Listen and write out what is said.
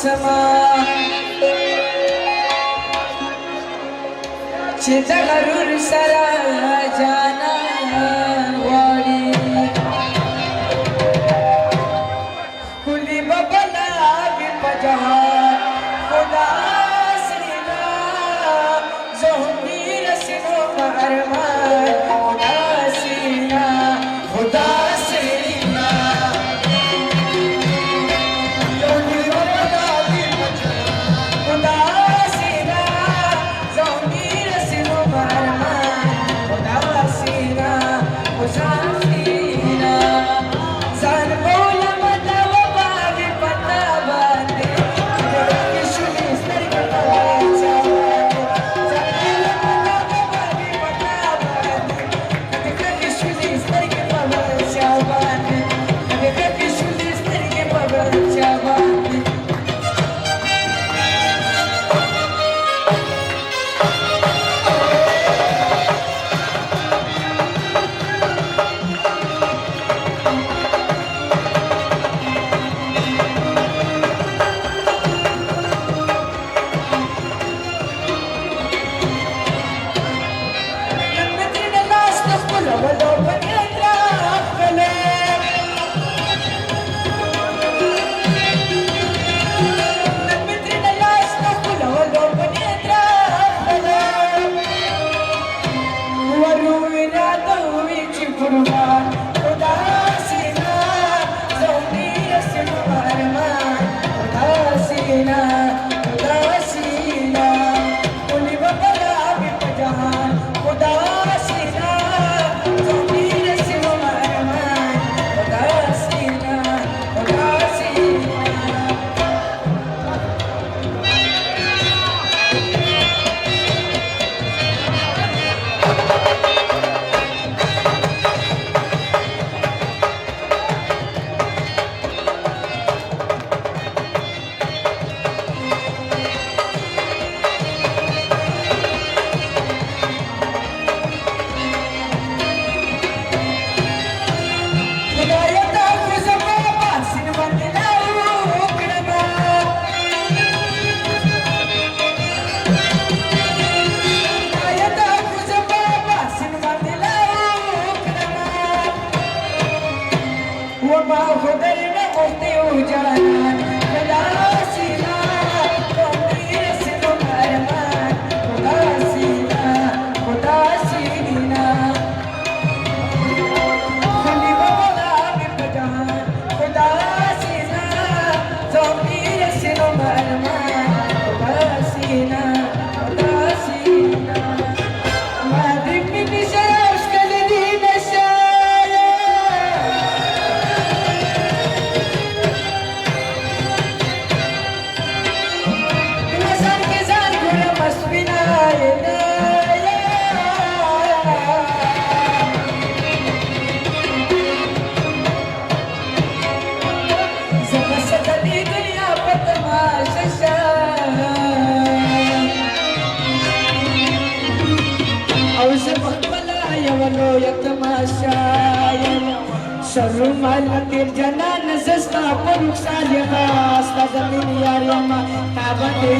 समा चितगरुर सरा जाना वाली कुली बबला विपजा खुदा सीना जोहनी रसिनो अरमान खुदा सीना खुदा सीना जोहनी बबला विपजा खुदा सीना जोहनी रसिनो अरमान खुदा सीना खुदा सीना जान बोला मदवा बागी पता बाते किशुनी स्तर का चाचा जान बोला मदवा बागी पता बाते किशुनी स्तर के पवन चावाते किशुनी स्तर के पवन चावाते Şarrumal canan zesta poruk salya asta zamin yarama tabande